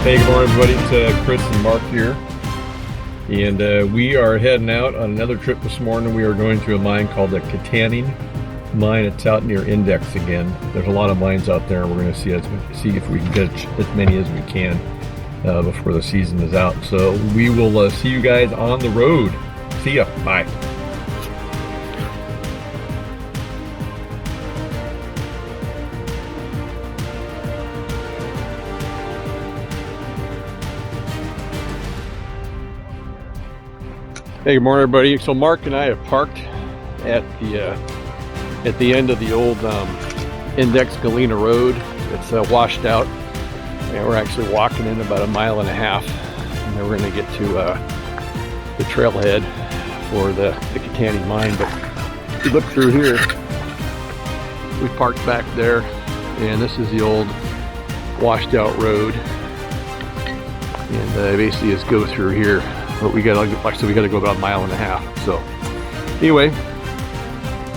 Hey, good morning everybody, it's Chris and Mark here, and we are heading out on another trip this morning. We are going to a mine called the Kitanning mine. It's out near Index again. There's a lot of mines out there, and we're going to see if we can get as many as we can before the season is out. So we will see you guys on the road. See ya, bye. Hey, good morning everybody. So Mark and I have parked at the end of the old Index Galena Road. It's washed out, and we're actually walking in about 1.5 miles, and then we're going to get to the trailhead for the Kitanning mine. But if you look through here, we parked back there, and this is the old washed out road, and basically just go through here. But we gotta go about 1.5 miles. So anyway,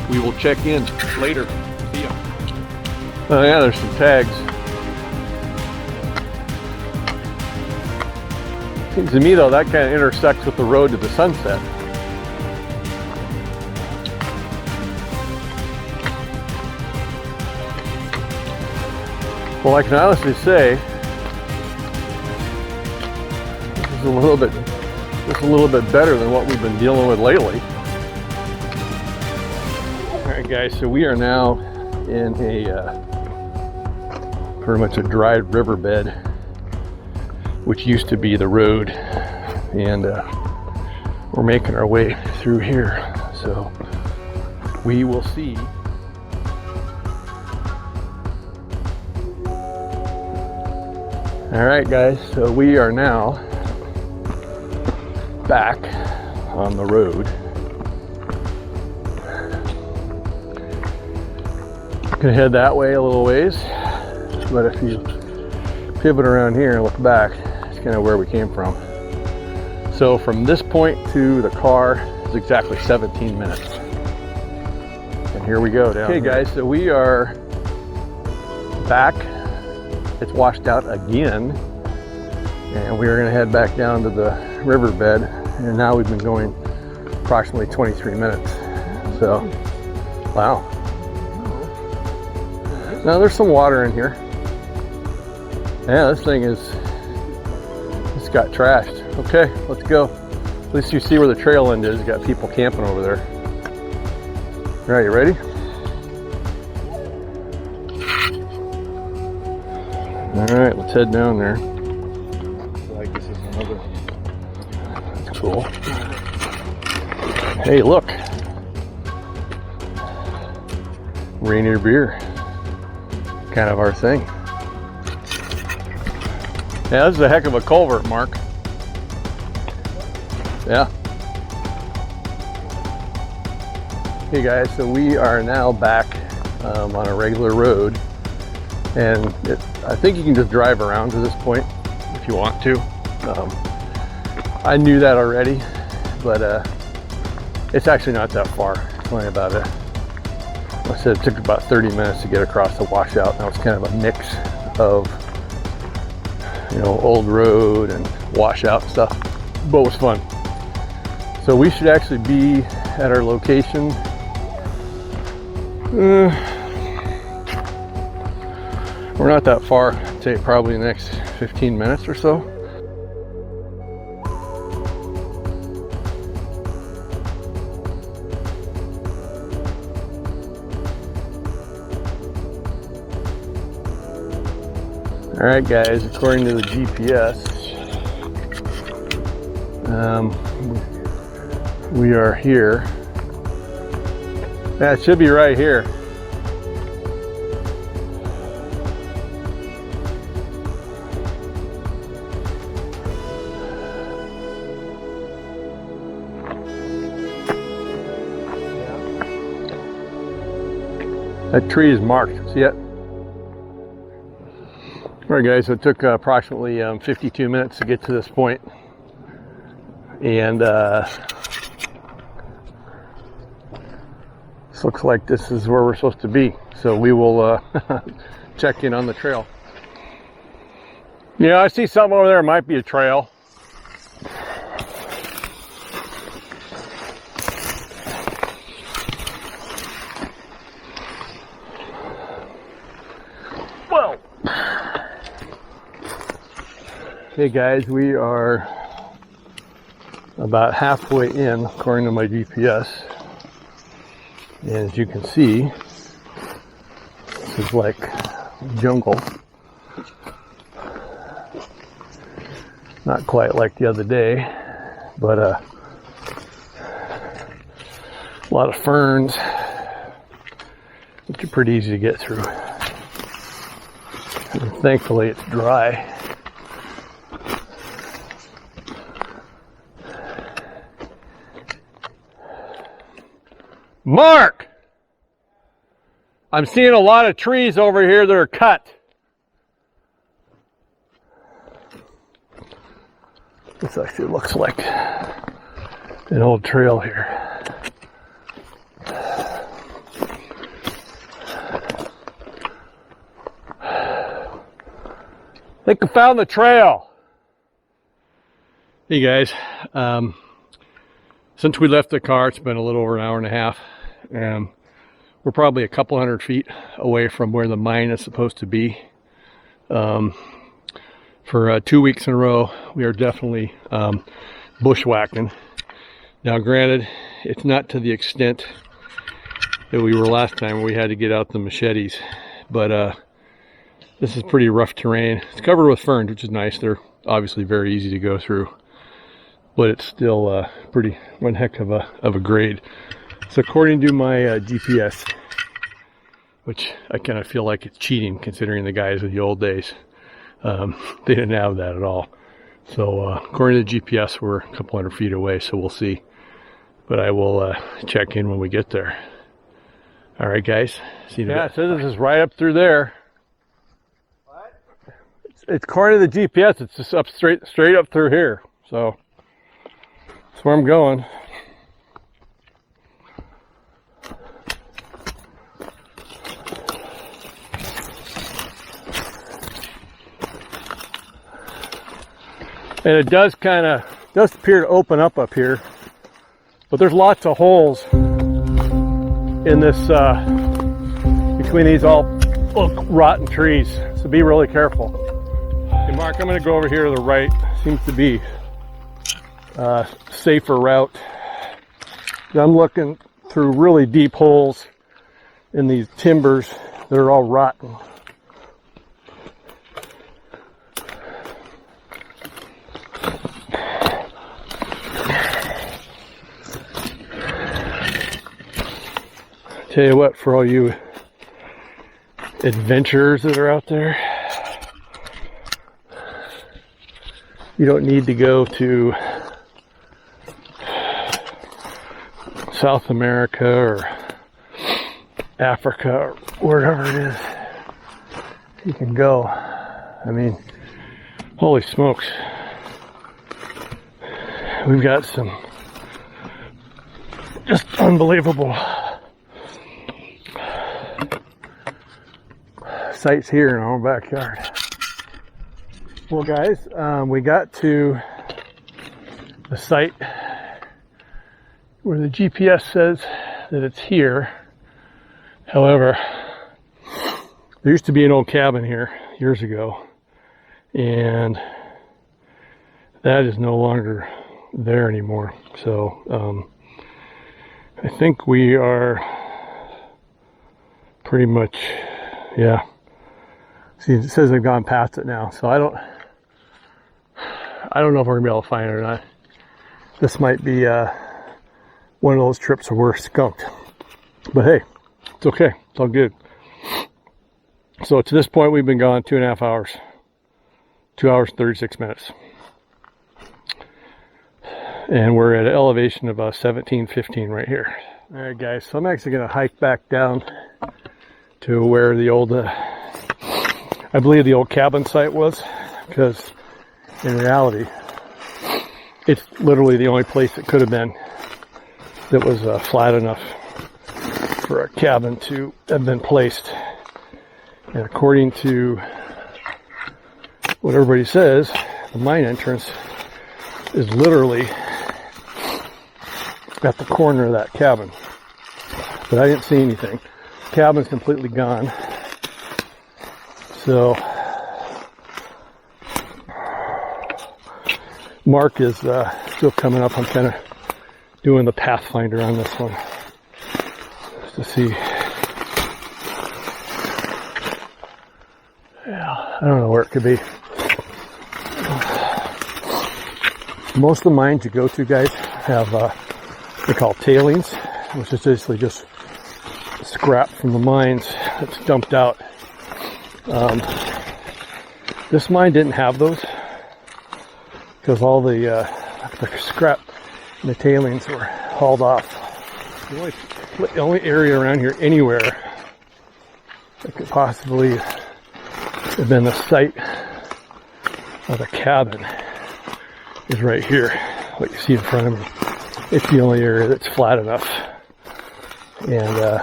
we will check in later. See ya. Oh yeah, there's some tags. Seems to me though that kind of intersects with the road to the sunset. Well, I can honestly say this is a little bit better than what we've been dealing with lately. Alright guys, so we are now in a pretty much a dry riverbed, which used to be the road, and we're making our way through here. So we will see. Alright guys, so we are now back on the road. Gonna head that way a little ways, but if you pivot around here and look back, it's kind of where we came from. So from this point to the car is exactly 17 minutes. And here we go down. Okay guys, so we are back. It's washed out again, and we are gonna head back down to the riverbed. And now we've been going approximately 23 minutes. So, wow. Now there's some water in here. Yeah, this thing it's got trashed. Okay, let's go. At least you see where the trail end is. You got people camping over there. All right, you ready? All right, let's head down there. Like this is another. Cool. Hey, look. Rainier beer. Kind of our thing. Yeah, this is a heck of a culvert, Mark. Yeah. Hey guys, so we are now back on a regular road, and I think you can just drive around to this point if you want to. I knew that already, but it's actually not that far. It's only about like I said, it took about 30 minutes to get across the washout. Now it's kind of a mix of, old road and washout stuff, but it was fun. So we should actually be at our location. We're not that far. I'd say probably the next 15 minutes or so. All right, guys, according to the GPS, we are here. Yeah, it should be right here. That tree is marked. See it? All right, guys, so it took approximately 52 minutes to get to this point. And this looks like this is where we're supposed to be. So we will check in on the trail. Yeah, I see something over there. It might be a trail. Whoa. Hey guys, we are about halfway in according to my GPS. And as you can see, this is like jungle. Not quite like the other day, but a lot of ferns, which are pretty easy to get through. And thankfully it's dry. Mark! I'm seeing a lot of trees over here that are cut. This actually looks like an old trail here. I think I found the trail. Hey guys, since we left the car, it's been a little over an hour and a half. We're probably a couple hundred feet away from where the mine is supposed to be. For 2 weeks in a row, we are definitely bushwhacking. Now granted, it's not to the extent that we were last time where we had to get out the machetes, but this is pretty rough terrain. It's covered with ferns, which is nice. They're obviously very easy to go through, but it's still pretty one heck of a grade. So according to my GPS, which I kind of feel like it's cheating considering the guys of the old days, they didn't have that at all. So according to the GPS, we're a couple hundred feet away, so we'll see. But I will check in when we get there. All right, guys. See you in a bit. So this is right up through there. What? It's according to the GPS. It's just up straight up through here. So that's where I'm going. And it does appear to open up here, but there's lots of holes in this, between these all rotten trees, so be really careful. Okay, Mark, I'm gonna go over here to the right. Seems to be a safer route. I'm looking through really deep holes in these timbers that are all rotten. Tell you what, for all you adventurers that are out there, you don't need to go to South America or Africa or wherever it is. You can go. I mean, holy smokes. We've got some just unbelievable sights here in our own backyard. Well guys, we got to the site where the GPS says that it's here. However, there used to be an old cabin here years ago, and that is no longer there anymore. So I think we are pretty much, yeah. See, it says they've gone past it now, so I don't know if we're gonna be able to find it or not. This might be one of those trips where we're skunked, but hey, it's okay. It's all good. So to this point, we've been gone 2.5 hours, 2 hours and 36 minutes, and we're at an elevation of 1715 right here. All right, guys. So I'm actually gonna hike back down to where the old I believe the old cabin site was, because in reality, it's literally the only place it could have been that was flat enough for a cabin to have been placed. And according to what everybody says, the mine entrance is literally at the corner of that cabin. But I didn't see anything. The cabin's completely gone. So Mark is still coming up. I'm kind of doing the Pathfinder on this one just to see. Yeah, I don't know where it could be. Most of the mines you go to, guys, have they're called tailings, which is basically just scrap from the mines that's dumped out. This mine didn't have those because all the scrap and the tailings were hauled off. The only area around here anywhere that could possibly have been the site of a cabin is right here. What you see in front of me. It's the only area that's flat enough. And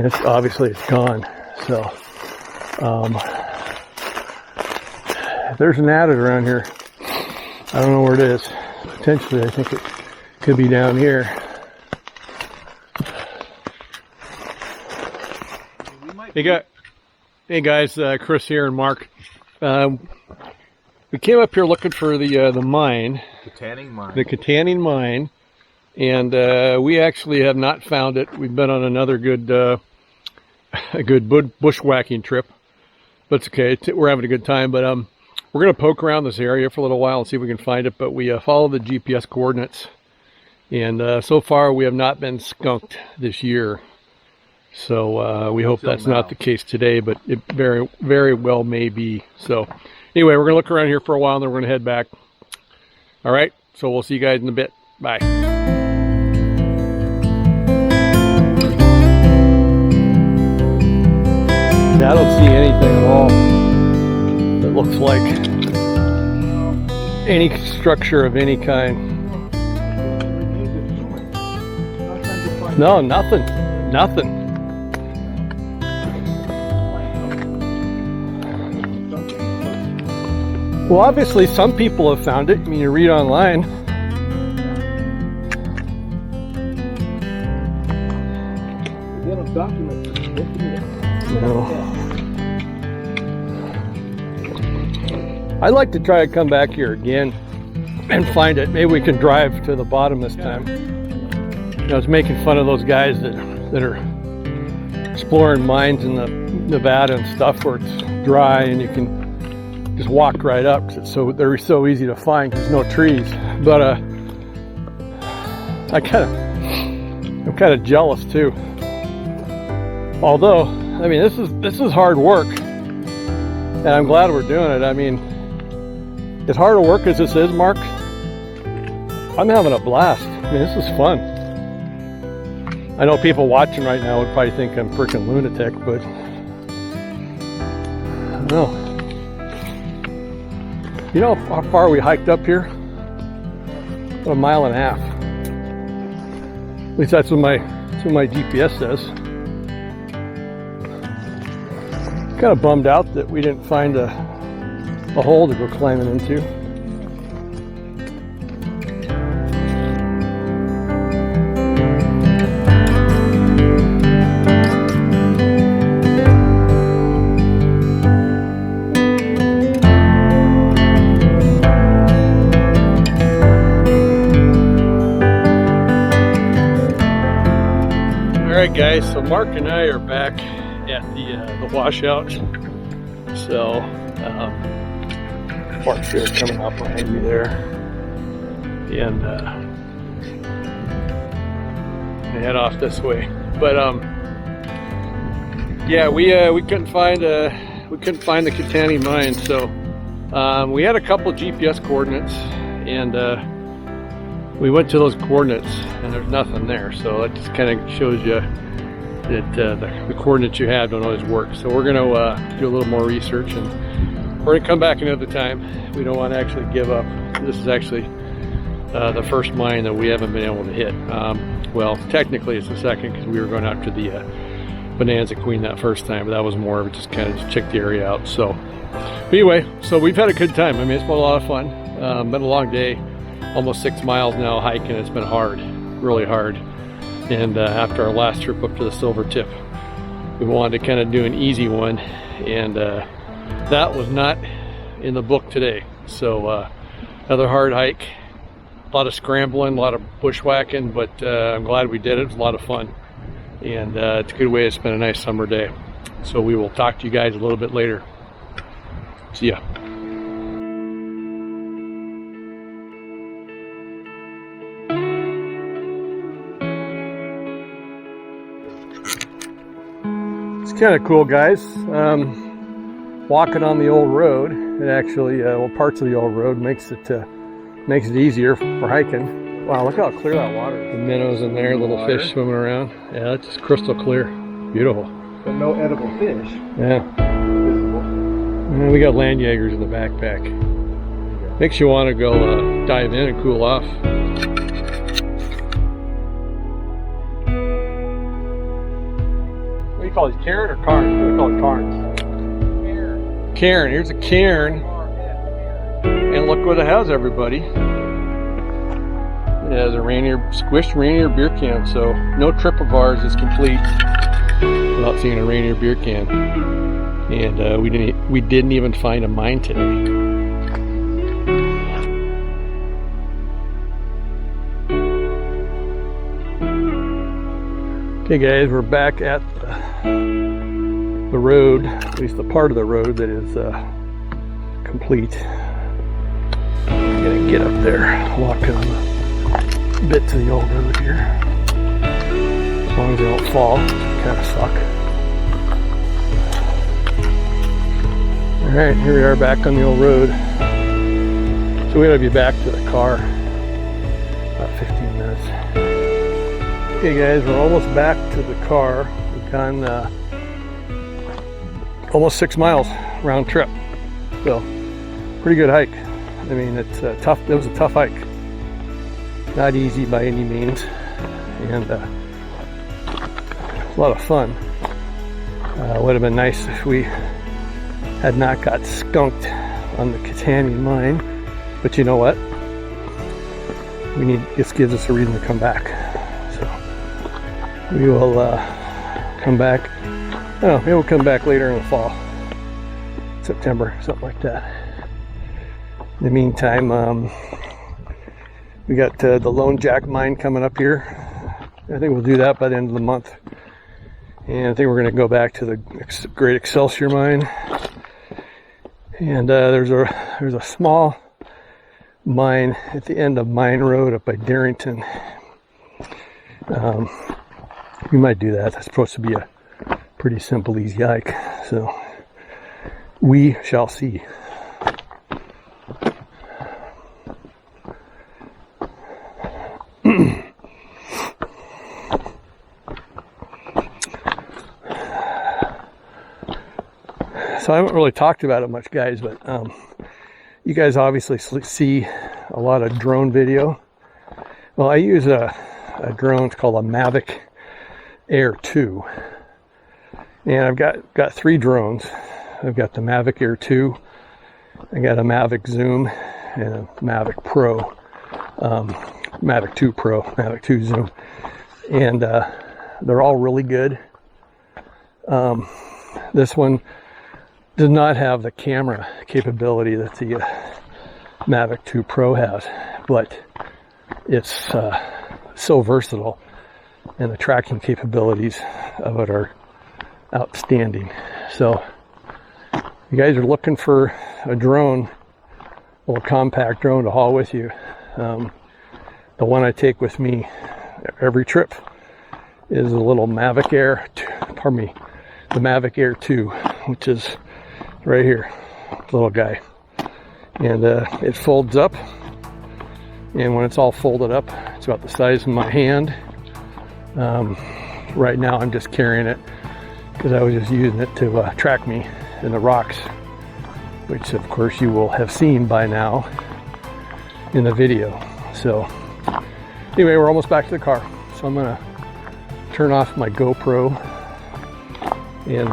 it's obviously it's gone. So if there's an adit around here, I don't know where it is. Potentially, I think it could be down here. Hey guys, Chris here and Mark. We came up here looking for the mine, the Kitanning mine, and we actually have not found it. We've been on another good bushwhacking trip, but it's okay. We're having a good time. But we're going to poke around this area for a little while and see if we can find it. But we follow the GPS coordinates, and so far we have not been skunked this year. So we hope that's not the case today, but it very, very well may be. So anyway, we're going to look around here for a while, and then we're going to head back. All right, so we'll see you guys in a bit. Bye. I don't see anything at all that looks like any structure of any kind. No, nothing. Nothing. Well, obviously some people have found it. I mean, you read online. No. I'd like to try to come back here again and find it. Maybe we can drive to the bottom this time. I was making fun of those guys that are exploring mines in the Nevada and stuff where it's dry and you can just walk right up because they're so easy to find because there's no trees. But I'm kind of jealous too. Although, I mean, this is hard work, and I'm glad we're doing it. I mean, as hard a work as this is, Mark, I'm having a blast. I mean, this is fun. I know people watching right now would probably think I'm a freaking lunatic, but I don't know. You know how far we hiked up here? About 1.5 miles. At least that's what my GPS says. Kind of bummed out that we didn't find a hole to go climbing into. Alright guys, so Mark and I are back at the washout. So Mark's here coming up behind me there, and head off this way. But yeah, we couldn't find the Kitanning mine. So we had a couple of GPS coordinates, and we went to those coordinates, and there's nothing there. So that just kind of shows you that the coordinates you have don't always work. So we're going to do a little more research, and we're going to come back another time. We don't want to actually give up. This is actually the first mine that we haven't been able to hit. Well, technically it's the second because we were going after the Bonanza Queen that first time, but that was more of just kind of check the area out. So But anyway, so we've had a good time. I mean, it's been a lot of fun. Been a long day, almost 6 miles now hiking. It's been hard, really hard. And after our last trip up to the Silver Tip, we wanted to kind of do an easy one, and that was not in the book today. So another hard hike, a lot of scrambling, a lot of bushwhacking, but I'm glad we did it. It was a lot of fun, and it's a good way to spend a nice summer day. So we will talk to you guys a little bit later. See ya. It's kind of cool, guys. Walking on the old road, it actually, well, parts of the old road makes it easier for hiking. Wow, look how clear that water is. The minnows in there, little fish swimming around. Yeah, it's just crystal clear. Beautiful. But no edible fish. Yeah. And we got land Jaegers in the backpack. Makes you want to go dive in and cool off. What do you call these, cairn or cairns? What do we call it, cairns? Cairn. Cairn. Here's a cairn. And look what it has, everybody. It has a squished Rainier beer can, so no trip of ours is complete without seeing a Rainier beer can. And we didn't even find a mine today. Okay, guys, we're back at the road, at least the part of the road that is complete. I'm gonna get up there, walk on the bit to the old road here. As long as they don't fall, kind of suck. Alright, here we are back on the old road. So we gotta be back to the car about 15 minutes. Okay guys, we're almost back to the car. We've gone almost 6 miles round trip. So, pretty good hike. I mean, it's tough. It was a tough hike. Not easy by any means. And a lot of fun. Would have been nice if we had not got skunked on the Kitanning mine, but you know what? This gives us a reason to come back. So we will come back. Oh, maybe we'll come back later in the fall, September, something like that. In the meantime, we got the Lone Jack mine coming up here. I think we'll do that by the end of the month. And I think we're going to go back to the Great Excelsior mine. And there's a small mine at the end of Mine Road up by Darrington. We might do that. That's supposed to be a pretty simple, easy hike. So we shall see. So I haven't really talked about it much, guys, but you guys obviously see a lot of drone video. Well, I use a drone. It's called a Mavic Air 2. And I've got 3 drones. I've got the Mavic Air 2, I got a Mavic Zoom, and a Mavic Pro, Mavic 2 Pro, Mavic 2 Zoom. And they're all really good. This one does not have the camera capability that the Mavic 2 Pro has, but it's so versatile, and the tracking capabilities of it are outstanding. So you guys are looking for a drone, a little compact drone to haul with you. The one I take with me every trip is a little Mavic Air, the Mavic Air 2, which is right here, little guy. And it folds up, and when it's all folded up, it's about the size of my hand. Right now I'm just carrying it because I was just using it to track me in the rocks, which of course you will have seen by now in the video. So anyway, we're almost back to the car, so I'm gonna turn off my GoPro and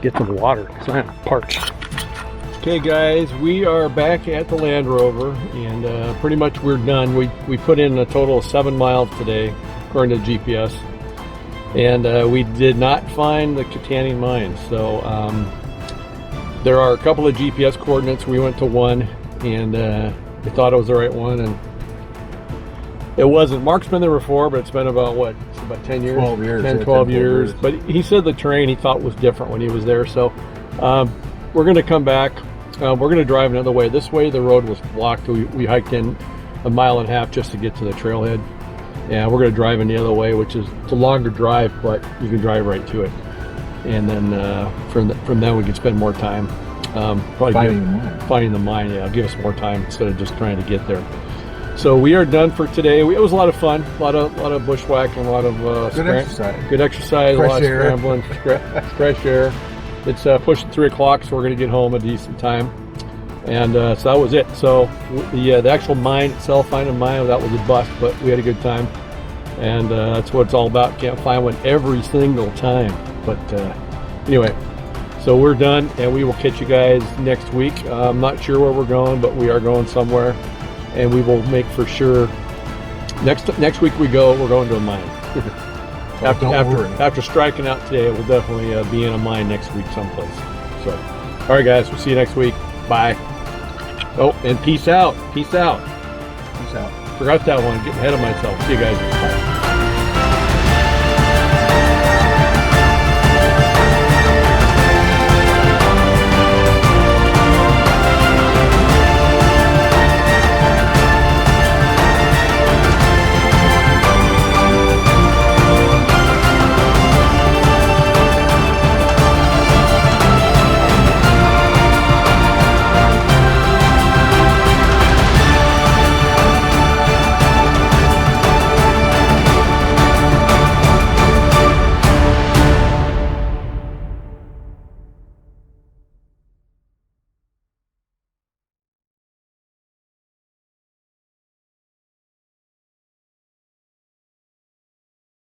get some water because I'm parched. Okay guys, we are back at the Land Rover, and pretty much we're done. We put in a total of 7 miles today, according to GPS, and we did not find the Kitanning mine. So there are a couple of GPS coordinates. We went to one, and we thought it was the right one, and it wasn't. Mark's been there before, but it's been about what? It's about 10 years? 12 years. 10, yeah, 12 10, years. But he said the terrain he thought was different when he was there. So we're going to come back. We're going to drive another way. This way the road was blocked. We hiked in 1.5 miles just to get to the trailhead. And we're going to drive in the other way, which is it's a longer drive, but you can drive right to it. And then from then we can spend more time probably finding the mine. Yeah, give us more time instead of just trying to get there. So we are done for today. It was a lot of fun, a lot of bushwhacking, a lot of good exercise, a lot of scrambling, fresh air. It's pushing 3 o'clock, so we're going to get home a decent time. And so that was it. So the actual mine itself, finding a mine, that was a bust, but we had a good time. And that's what it's all about. Can't find one every single time. But anyway, so we're done, and we will catch you guys next week. I'm not sure where we're going, but we are going somewhere. And we will make for sure next week we're going to a mine. After striking out today, we'll definitely be in a mine next week someplace. So, all right, guys, we'll see you next week. Bye. Oh, and peace out. Peace out. Peace out. Forgot that one. Getting ahead of myself. See you guys. Bye.